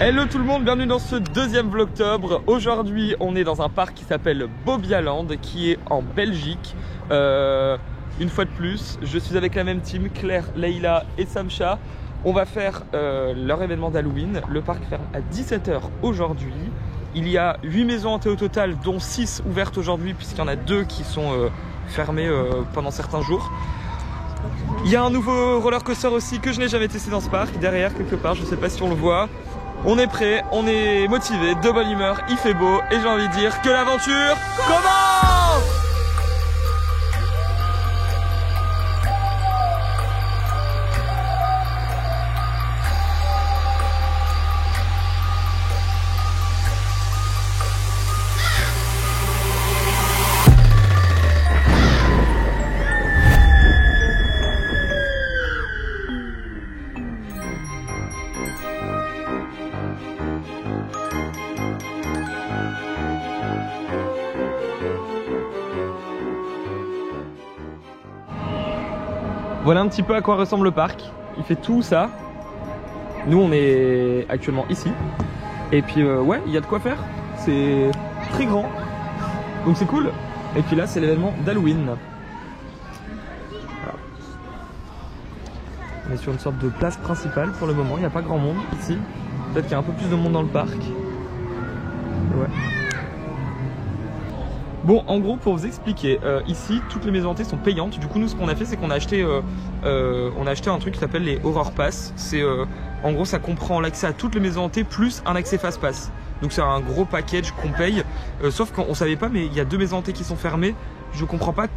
Hello tout le monde, bienvenue dans ce deuxième vlogtobre. Aujourd'hui on est dans un parc qui s'appelle Bobbialand, qui est en Belgique. Une fois de plus, je suis avec la même team, Claire, Leïla et Samcha. On va faire leur événement d'Halloween. Le parc ferme à 17 h aujourd'hui. Il y a 8 maisons hantées au total, dont 6 ouvertes aujourd'hui, puisqu'il y en a 2 qui sont fermées pendant certains jours. Il y a un nouveau roller coaster aussi que je n'ai jamais testé dans ce parc, derrière quelque part, je ne sais pas si on le voit. On est prêt, on est motivé, de bonne humeur, il fait beau et j'ai envie de dire que l'aventure commence! Voilà un petit peu à quoi ressemble le parc. Il fait tout ça. Nous on est actuellement ici. Et puis ouais, il y a de quoi faire. C'est très grand. Donc c'est cool. Et puis là c'est l'événement d'Halloween. Voilà. On est sur une sorte de place principale pour le moment. Il n'y a pas grand monde ici. Peut-être qu'il y a un peu plus de monde dans le parc. Ouais. Bon, en gros, pour vous expliquer, ici, toutes les maisons hantées sont payantes. Du coup, nous, ce qu'on a fait, c'est qu'on a acheté, un truc qui s'appelle les Horror Pass. C'est, en gros, ça comprend l'accès à toutes les maisons hantées plus un accès Fast Pass. Donc, c'est un gros package qu'on paye. Sauf qu'on savait pas, mais il y a 2 maisons hantées qui sont fermées. Je comprends pas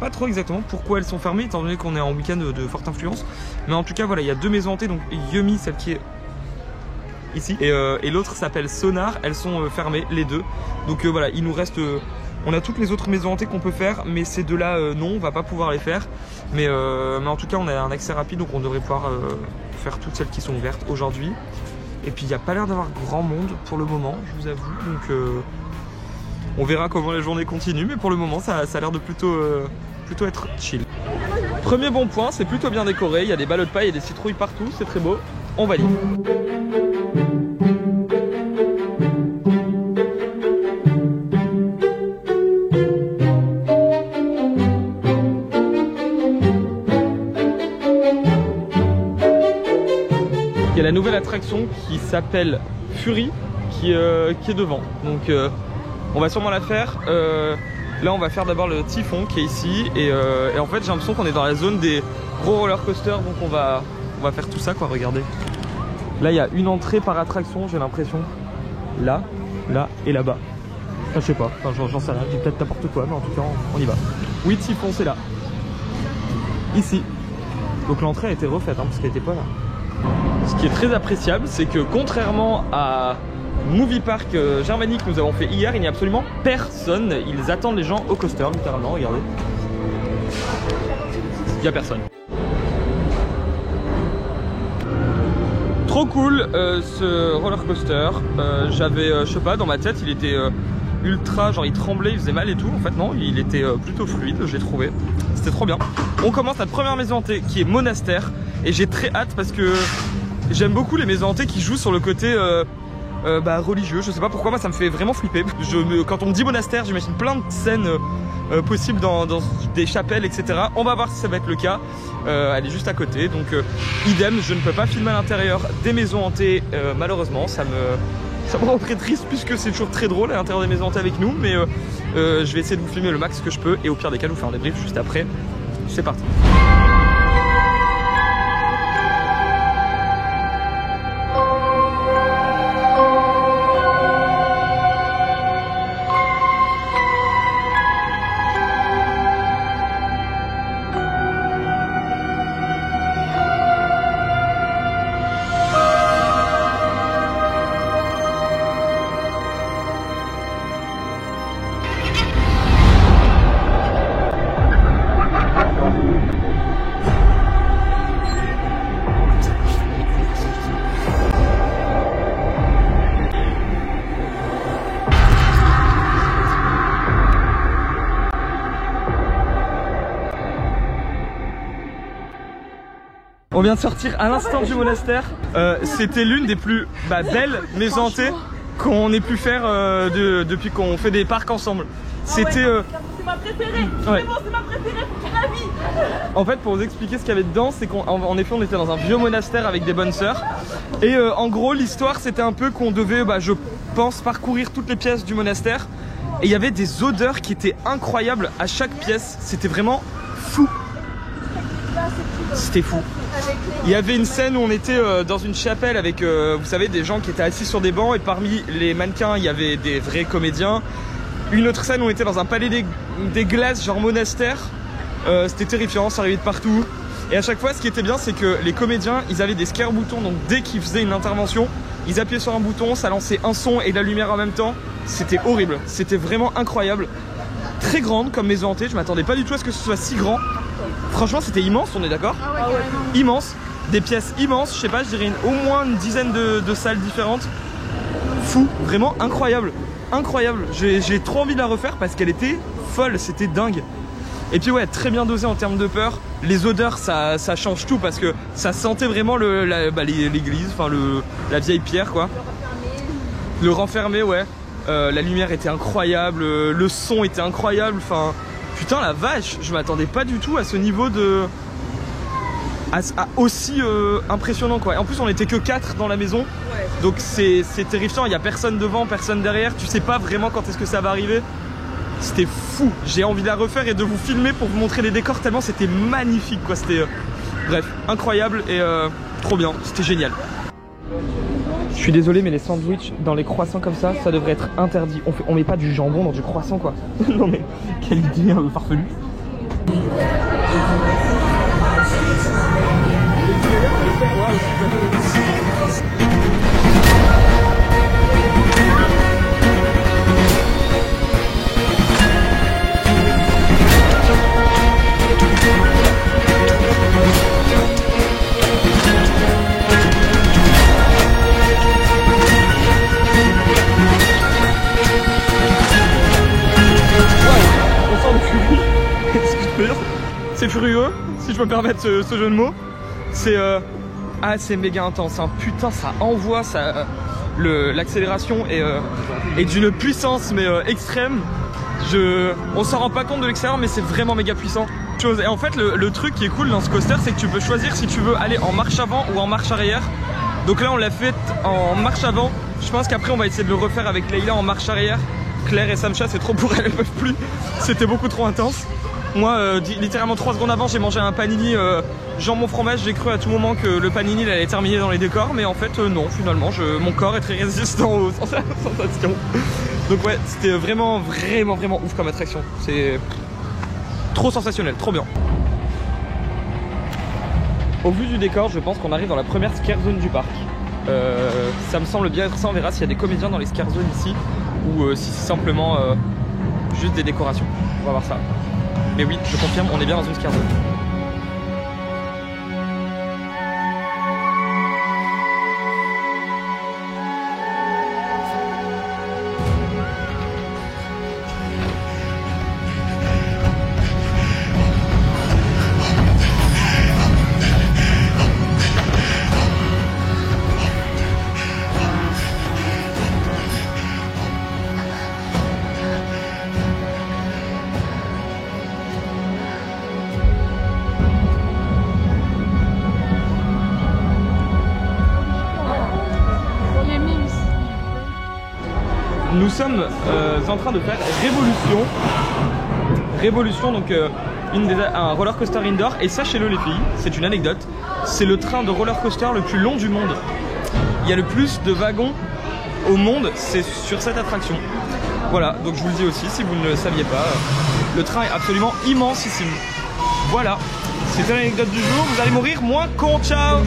trop exactement pourquoi elles sont fermées, étant donné qu'on est en week-end de forte influence. Mais en tout cas, voilà, il y a 2 maisons hantées. Donc, Yumi, celle qui est ici, et l'autre s'appelle Sonar. Elles sont fermées, les deux. Donc, voilà, il nous reste. On a toutes les autres maisons hantées qu'on peut faire, mais ces deux-là, non, on va pas pouvoir les faire. Mais en tout cas, on a un accès rapide, donc on devrait pouvoir faire toutes celles qui sont ouvertes aujourd'hui. Et puis, il n'y a pas l'air d'avoir grand monde pour le moment, je vous avoue. Donc, on verra comment la journée continue, mais pour le moment, ça a l'air de plutôt être chill. Premier bon point, c'est plutôt bien décoré. Il y a des ballots de paille et des citrouilles partout, c'est très beau. On valide. Il y a la nouvelle attraction qui s'appelle Fury qui est devant. Donc on va sûrement la faire. Là on va faire d'abord le typhon qui est ici. Et en fait j'ai l'impression qu'on est dans la zone des gros roller coasters. Donc on va faire tout ça quoi, regardez. Là il y a une entrée par attraction, j'ai l'impression. Là et là-bas. Enfin, je sais pas, enfin, j'en sais rien, j'ai peut-être n'importe quoi, mais en tout cas on y va. Oui, typhon c'est là. Ici. Donc l'entrée a été refaite parce qu'elle n'était pas là. Ce qui est très appréciable, c'est que contrairement à Movie Park Germany que nous avons fait hier, il n'y a absolument personne. Ils attendent les gens au coaster, littéralement, regardez. Il n'y a personne. Trop cool ce roller coaster. J'avais, je sais pas, dans ma tête, il était ultra, genre il tremblait, il faisait mal et tout. En fait, non, il était plutôt fluide, j'ai trouvé. C'était trop bien. On commence notre première maison hantée qui est Monastère. Et j'ai très hâte parce que j'aime beaucoup les maisons hantées qui jouent sur le côté religieux. Je sais pas pourquoi, moi ça me fait vraiment flipper. Quand on me dit monastère, j'imagine plein de scènes possibles dans des chapelles, etc. On va voir si ça va être le cas. Elle est juste à côté, donc idem, je ne peux pas filmer à l'intérieur des maisons hantées, malheureusement. Ça me rend très triste puisque c'est toujours très drôle à l'intérieur des maisons hantées avec nous. Mais je vais essayer de vous filmer le max que je peux et au pire des cas, je vous faire un débrief juste après. C'est parti. vient de sortir à l'instant du monastère. C'était l'une des plus belles maisons hantées qu'on ait pu faire depuis qu'on fait des parcs ensemble. C'était... C'est ma préférée, ouais. C'est ma préférée pour toute la vie. En fait, pour vous expliquer ce qu'il y avait dedans, c'est qu'en effet on était dans un vieux monastère avec des bonnes sœurs. Et en gros l'histoire c'était un peu qu'on devait, je pense, parcourir toutes les pièces du monastère. Et il y avait des odeurs qui étaient incroyables à chaque pièce, c'était vraiment fou. C'était fou. Il y avait une scène où on était dans une chapelle avec, vous savez, des gens qui étaient assis sur des bancs et parmi les mannequins il y avait des vrais comédiens. Une autre scène où on était dans un palais des glaces genre monastère. C'était terrifiant, ça arrivait de partout. Et à chaque fois ce qui était bien c'est que les comédiens ils avaient des scare boutons, donc dès qu'ils faisaient une intervention ils appuyaient sur un bouton, ça lançait un son et de la lumière en même temps. C'était horrible, c'était vraiment incroyable. Très grande comme maison hantée, je m'attendais pas du tout à ce que ce soit si grand. Franchement c'était immense, on est d'accord? Ah ouais, immense, des pièces immenses, je sais pas, je dirais au moins une dizaine de salles différentes. Fou, vraiment incroyable. Incroyable, j'ai trop envie de la refaire parce qu'elle était folle, c'était dingue. Et puis ouais, très bien dosé en termes de peur. Les odeurs ça change tout parce que ça sentait vraiment l'église, enfin la vieille pierre quoi. Le renfermé, ouais. La lumière était incroyable, le son était incroyable, enfin putain la vache, je m'attendais pas du tout à ce niveau de... aussi impressionnant quoi. Et en plus on était que 4 dans la maison, donc c'est terrifiant, il n'y a personne devant, personne derrière, tu sais pas vraiment quand est-ce que ça va arriver. C'était fou, j'ai envie de la refaire et de vous filmer pour vous montrer les décors tellement c'était magnifique quoi, c'était bref, incroyable et trop bien, c'était génial. Je suis désolé mais les sandwichs dans les croissants comme ça devrait être interdit, on met pas du jambon dans du croissant quoi. Non mais quelle idée farfelue. C'est furieux, si je peux me permettre ce jeu de mots. C'est c'est méga intense, hein. Putain ça envoie, l'accélération est d'une puissance mais extrême. On s'en rend pas compte de l'extérieur mais c'est vraiment méga puissant. Et en fait le truc qui est cool dans ce coaster c'est que tu peux choisir si tu veux aller en marche avant ou en marche arrière. Donc là on l'a fait en marche avant. Je pense qu'après on va essayer de le refaire avec Leïla en marche arrière. Claire et Samcha c'est trop pour elles peuvent plus. C'était beaucoup trop intense. Moi, littéralement 3 secondes avant, j'ai mangé un panini jambon fromage. J'ai cru à tout moment que le panini il allait terminer dans les décors, mais en fait non, finalement, mon corps est très résistant aux sensations. Donc ouais, c'était vraiment ouf comme attraction. C'est trop sensationnel, trop bien. Au vu du décor, je pense qu'on arrive dans la première scare zone du parc. Ça me semble bien être ça, on verra s'il y a des comédiens dans les scare zones ici, ou si c'est simplement juste des décorations. On va voir ça. Mais oui, je confirme, on est bien dans une scare zone. Nous sommes en train de faire Révolution, donc un roller coaster indoor. Et sachez-le les filles, c'est une anecdote, c'est le train de roller coaster le plus long du monde. Il y a le plus de wagons au monde, c'est sur cette attraction. Voilà, donc je vous le dis aussi, si vous ne le saviez pas, le train est absolument immensissime. Voilà, c'était l'anecdote du jour, vous allez mourir moins con, ciao.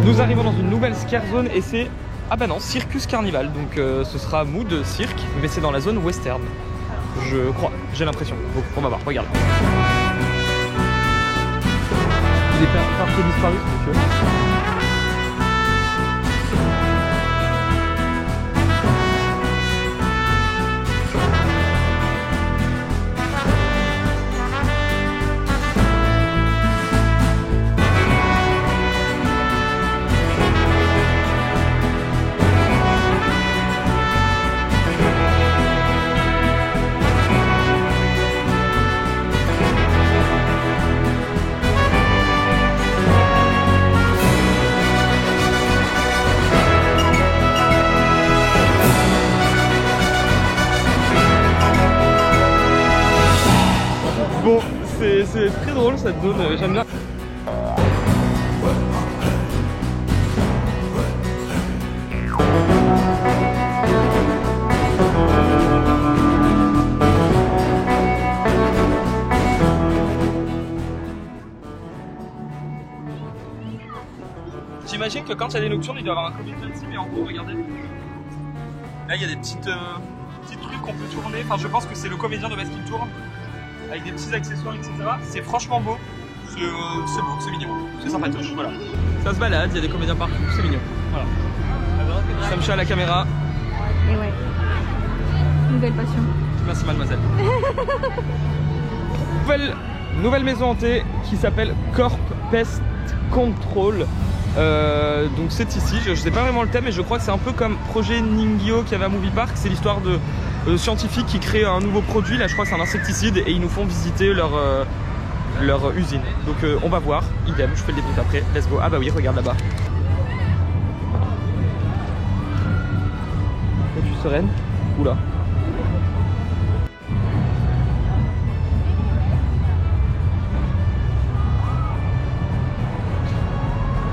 Nous arrivons dans une nouvelle scare zone et c'est, ah bah non, Circus Carnival, donc ce sera mood cirque, mais c'est dans la zone western. je crois, j'ai l'impression. Donc on va voir, regarde. Il est parfait disparu ce monsieur. Bon, c'est très drôle cette zone, j'aime bien. J'imagine que quand il y a des nocturnes, il doit y avoir un comédien ici, mais en gros, regardez. Là, il y a des petits trucs qu'on peut tourner. Enfin, je pense que c'est le comédien de base qui tourne. Avec des petits accessoires, etc. C'est franchement beau. C'est beau, c'est mignon. C'est sympatoche, voilà. Ça se balade, il y a des comédiens partout, c'est mignon. Voilà. Samcha à la caméra. Et ouais. Nouvelle passion. Merci mademoiselle. Nouvelle maison hantée qui s'appelle Corp Pest Control. Donc c'est ici, je sais pas vraiment le thème, mais je crois que c'est un peu comme projet Ningyo qu'il y avait à Movie Park. C'est l'histoire de scientifiques qui créent un nouveau produit. Là je crois que c'est un insecticide et ils nous font visiter leur usine. Donc on va voir, idem, je fais le débrief après, let's go. Ah bah oui, regarde là-bas. Es-tu sereine? Oula.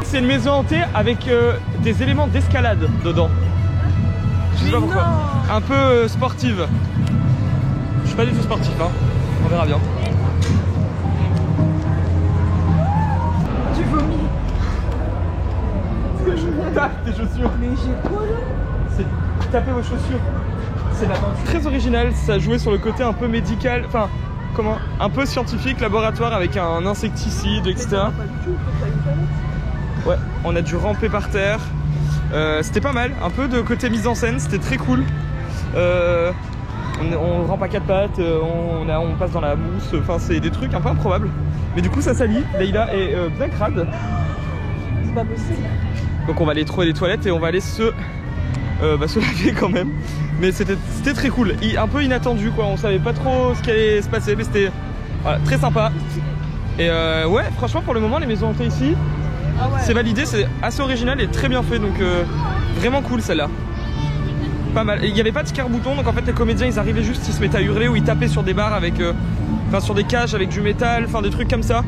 C'est une maison hantée avec des éléments d'escalade dedans. Je sais pas pourquoi. Un peu sportive. Je suis pas du tout sportif, hein. On verra bien. Tu vomis. Tape tes chaussures. Mais j'ai quoi là? C'est taper vos chaussures. C'est très original, ça jouait sur le côté un peu médical, enfin comment, un peu scientifique, laboratoire avec un insecticide, etc. Ouais, on a dû ramper par terre. C'était pas mal, un peu de côté mise en scène, c'était très cool. On rampe à quatre pattes, on passe dans la mousse, enfin c'est des trucs un peu improbables. Mais du coup ça salit, Leïla est bien crade. C'est pas possible. Donc on va aller trouver des toilettes et on va aller se laver quand même. Mais c'était très cool, un peu inattendu quoi, on savait pas trop ce qui allait se passer, mais c'était voilà, très sympa. Et ouais, franchement pour le moment les maisons hantées ici, ah ouais, c'est validé, c'est assez original et très bien fait, donc vraiment cool celle-là. Pas mal. Il n'y avait pas de scare-bouton, donc en fait les comédiens ils arrivaient juste, ils se mettaient à hurler ou ils tapaient sur des barres avec, enfin sur des cages avec du métal, enfin des trucs comme ça.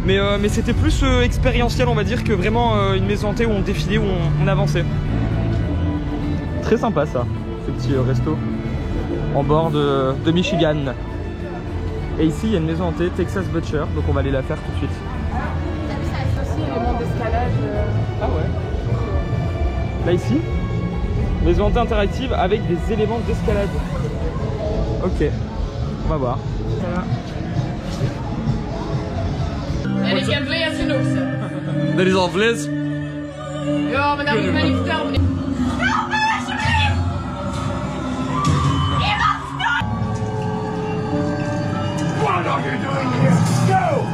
Mais c'était plus expérientiel on va dire que vraiment une maison hantée où on défilait, où on avançait. Très sympa ça, ce petit resto en bord de Michigan. Et ici il y a une maison hantée, Texas Butcher, donc on va aller la faire tout de suite. Aussi élément d'escalade. Ah ouais. Là ici, maison hantée interactive avec des éléments d'escalade. Ok, on va voir. En ik heb leer genoeg. Dat is al vlees. Ja, maar dat moet mij niet vertellen. What are you doing here? Go!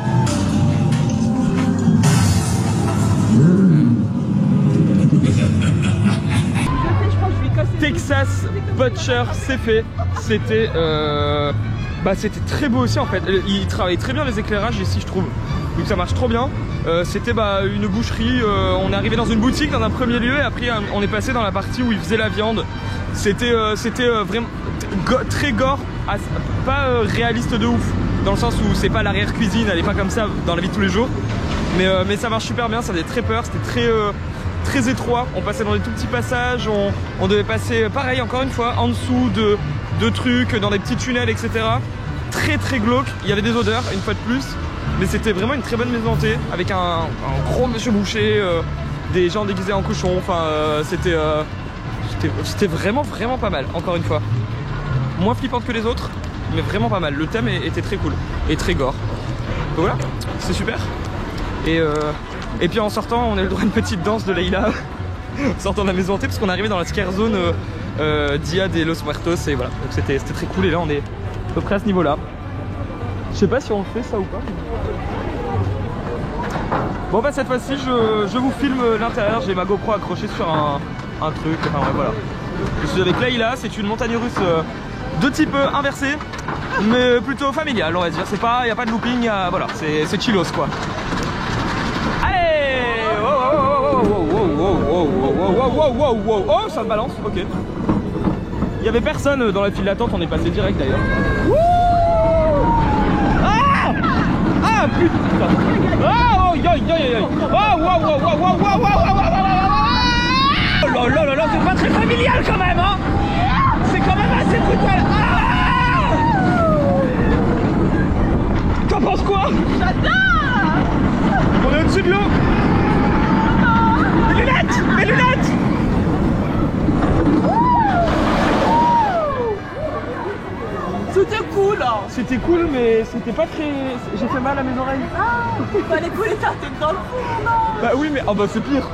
Texas Butcher, c'est fait. C'était c'était très beau aussi en fait. Il travaille très bien les éclairages ici je trouve. Donc ça marche trop bien. C'était une boucherie. On est arrivé dans une boutique dans un premier lieu et après on est passé dans la partie où ils faisaient la viande. C'était vraiment très gore, pas réaliste de ouf. Dans le sens où c'est pas l'arrière-cuisine, elle est pas comme ça dans la vie de tous les jours. Mais ça marche super bien, ça faisait très peur, c'était très étroit. On passait dans des tout petits passages, on devait passer pareil encore une fois en dessous de trucs, dans des petits tunnels, etc. Très glauque, il y avait des odeurs une fois de plus. Mais c'était vraiment une très bonne maison hantée avec un gros monsieur boucher, des gens déguisés en cochon, enfin c'était vraiment pas mal, encore une fois. Moins flippante que les autres, mais vraiment pas mal. Le thème était très cool et très gore. Donc voilà, c'est super. Et puis en sortant, on a eu le droit à une petite danse de Leïla en sortant de la maison hantée parce qu'on est arrivé dans la scare zone Dia de los Muertos et voilà. Donc c'était très cool et là on est à peu près à ce niveau-là. Je sais pas si on fait ça ou pas. Bon bah cette fois-ci je vous filme l'intérieur, j'ai ma GoPro accrochée sur un truc, enfin ouais, voilà. Je suis avec Leïla, c'est une montagne russe de type inversé, mais plutôt familiale on va dire, c'est pas, y a pas de looping, voilà, c'est chillos quoi. Allez, oh ça balance, ok. Il y avait personne dans la file d'attente, on est passé direct d'ailleurs. Ah putain. Oh yo yo yo yo. Oh wow wow wow wow wow wow. Oh là là là, c'est pas très familial quand même hein. C'est quand même assez brutal. Ah, t'en penses quoi? J'adore. On est au-dessus de l'eau. Mes lunettes. Mes lunettes. C'était cool. C'était cool mais c'était pas très... J'ai fait mal à mes oreilles. Ah, fallait couler ta tête dans le fond, non? Bah oui mais oh bah c'est pire.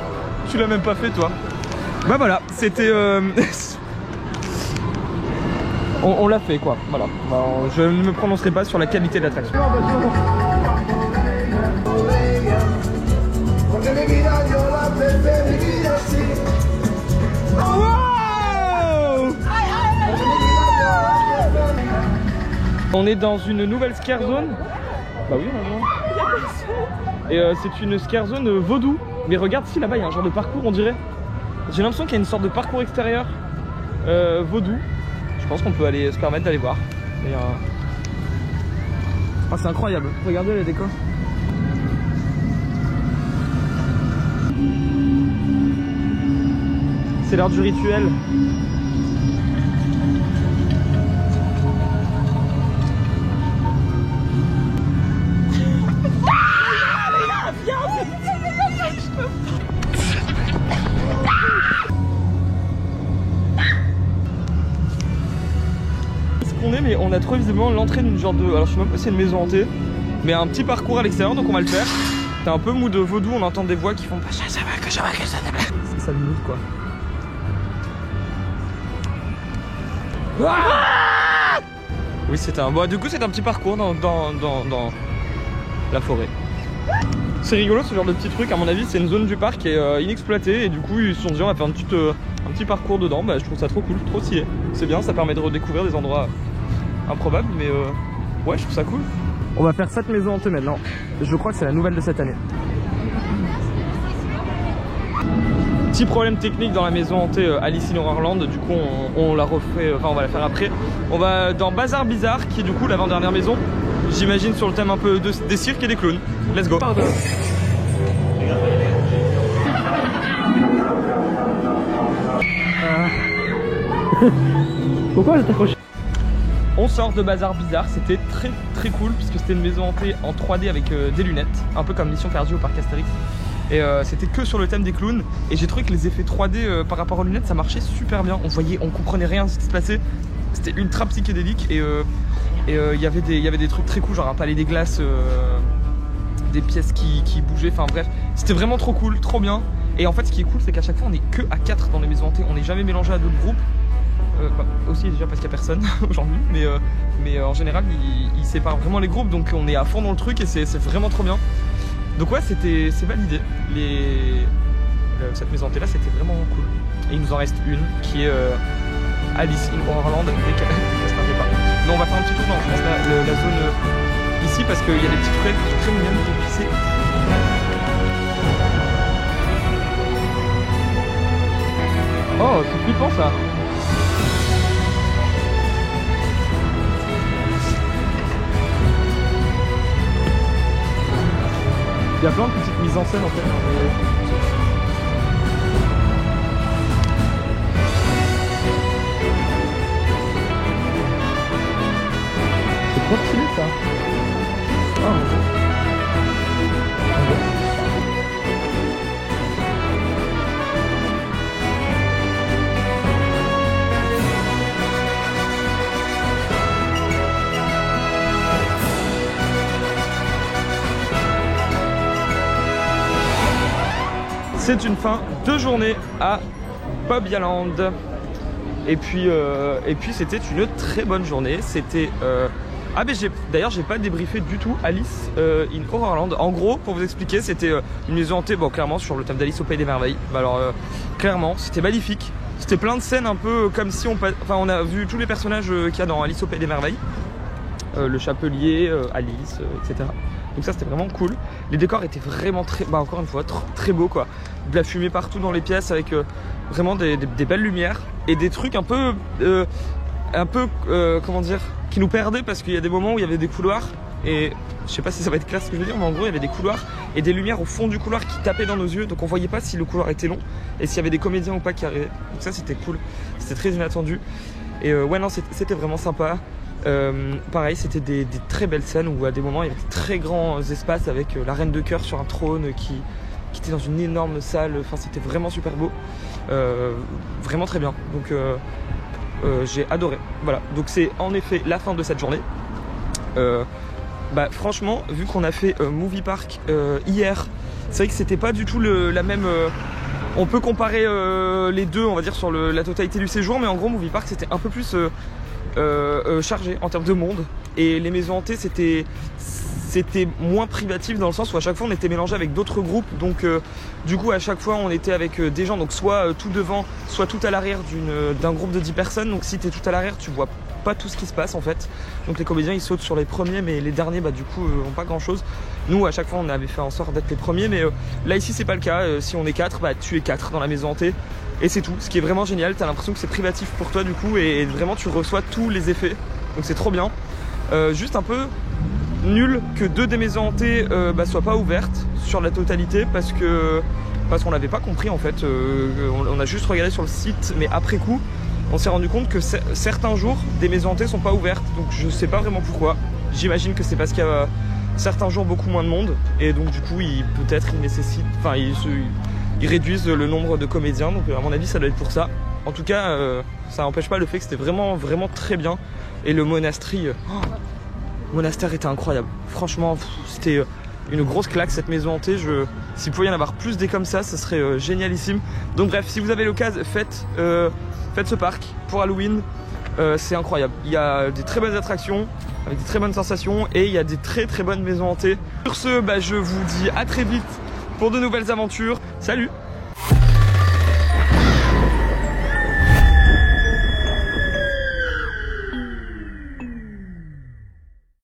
Tu l'as même pas fait toi. Bah voilà, c'était... on l'a fait quoi, voilà. Bah, je ne me prononcerai pas sur la qualité de l'attraction. On est dans une nouvelle scare zone. Bah oui, on a. Et c'est une scare zone vaudou. Mais regarde, si là-bas il y a un genre de parcours, on dirait. J'ai l'impression qu'il y a une sorte de parcours extérieur vaudou. Je pense qu'on peut aller se permettre d'aller voir. Et, oh, c'est incroyable. Regardez les décors. C'est l'heure du rituel. Mais on a trouvé visiblement l'entrée d'une genre de... Alors je sais même pas si c'est une maison hantée, mais un petit parcours à l'extérieur, donc on va le faire. T'es un peu mou de vaudou, on entend des voix qui font... C'est 5 minutes quoi. Ah oui c'était un... Bon du coup c'est un petit parcours dans la forêt. C'est rigolo ce genre de petit truc, à mon avis c'est une zone du parc qui est inexploitée et du coup ils se sont dit on va faire un petit parcours dedans. Bah je trouve ça trop cool, trop stylé. C'est bien, ça permet de redécouvrir des endroits improbables mais ouais je trouve ça cool. On va faire cette maison hantée maintenant. Je crois que c'est la nouvelle de cette année. Petit problème technique dans la maison hantée Alice in Wonderland, du coup on la refait, enfin on va la faire après. On va dans Bazar Bizarre qui est du coup l'avant-dernière maison. J'imagine sur le thème un peu des cirques et des clowns. Let's go. Pardon. Pourquoi je t'accroche? On sort de Bazar Bizarre, c'était très cool puisque c'était une maison hantée en 3D avec des lunettes, un peu comme Mission Perdue au parc Astérix. Et c'était que sur le thème des clowns et j'ai trouvé que les effets 3D par rapport aux lunettes ça marchait super bien. On comprenait rien de ce qui se passait, c'était ultra psychédélique et il y avait des trucs très cool, genre un palais des glaces, des pièces qui bougeaient, enfin bref, c'était vraiment trop cool, trop bien. Et en fait ce qui est cool c'est qu'à chaque fois on est que à 4 dans les maisons hantées, on n'est jamais mélangé à d'autres groupes. Bah, aussi déjà parce qu'il n'y a personne aujourd'hui, mais en général ils séparent vraiment les groupes, donc on est à fond dans le truc et c'est vraiment trop bien. Donc ouais c'est validé, cette maison hantée là c'était vraiment cool. Et il nous en reste une qui est Alice in Wonderland des Castors des Parcs. Mais on va faire un petit tour dans la zone ici parce qu'il y a des petites ruelles qui sont très mignonnes et puis c'est... Oh c'est flippant ça. Il y a plein de petites mises en scène en fait. C'est trop stylé ça. Oh. c'est une fin de journée à Bobbialand. Et puis c'était une très bonne journée. C'était ah mais d'ailleurs j'ai pas débriefé du tout Alice in Horrorland. En gros, pour vous expliquer, c'était une maison hantée, bon clairement sur le thème d'Alice au Pays des Merveilles. Bah alors clairement c'était magnifique. C'était plein de scènes un peu comme si on a vu tous les personnages qu'il y a dans Alice au Pays des Merveilles. Le chapelier, Alice, etc. Donc ça c'était vraiment cool. Les décors étaient vraiment très, bah encore une fois, très beaux quoi. De la fumée partout dans les pièces avec vraiment des belles lumières et des trucs un peu comment dire, qui nous perdaient parce qu'il y a des moments où il y avait des couloirs et je sais pas si ça va être clair ce que je veux dire, mais en gros il y avait des couloirs et des lumières au fond du couloir qui tapaient dans nos yeux, donc on voyait pas si le couloir était long et s'il y avait des comédiens ou pas qui arrivaient. Donc ça c'était cool, c'était très inattendu et ouais non c'était vraiment sympa. Pareil, c'était des très belles scènes où à des moments il y avait de très grands espaces avec la reine de cœur sur un trône qui était dans une énorme salle. Enfin c'était vraiment super beau, vraiment très bien. Donc j'ai adoré. Voilà, donc c'est en effet la fin de cette journée. Bah franchement, vu qu'on a fait Movie Park hier, c'est vrai que c'était pas du tout la même. On peut comparer les deux, on va dire, sur la totalité du séjour, mais en gros Movie Park c'était un peu plus chargé en termes de monde et les maisons hantées c'était moins privatif dans le sens où à chaque fois on était mélangé avec d'autres groupes, donc du coup à chaque fois on était avec des gens, donc soit tout devant soit tout à l'arrière d'un groupe de 10 personnes, donc si t'es tout à l'arrière tu vois pas tout ce qui se passe en fait, donc les comédiens ils sautent sur les premiers mais les derniers bah du coup ont pas grand chose. Nous à chaque fois on avait fait en sorte d'être les premiers, mais là ici c'est pas le cas. Si on est 4, bah tu es 4 dans la maison hantée et c'est tout, ce qui est vraiment génial. T'as l'impression que c'est privatif pour toi du coup et vraiment tu reçois tous les effets, donc c'est trop bien. Juste un peu nul que 2 des maisons hantées soient pas ouvertes sur la totalité parce qu'on l'avait pas compris en fait. On a juste regardé sur le site, mais après coup on s'est rendu compte que certains jours des maisons hantées sont pas ouvertes, donc je sais pas vraiment pourquoi. J'imagine que c'est parce qu'il y a certains jours beaucoup moins de monde et donc du coup ils réduisent le nombre de comédiens, donc à mon avis ça doit être pour ça. En tout cas ça n'empêche pas le fait que c'était vraiment très bien et le monastère était incroyable. Franchement c'était une grosse claque cette maison hantée. S'il pouvait y en avoir plus des comme ça serait génialissime. Donc bref, si vous avez l'occasion, faites ce parc pour Halloween, c'est incroyable. Il y a des très bonnes attractions avec des très bonnes sensations et il y a des très bonnes maisons hantées. Sur ce, je vous dis à très vite pour de nouvelles aventures. Salut!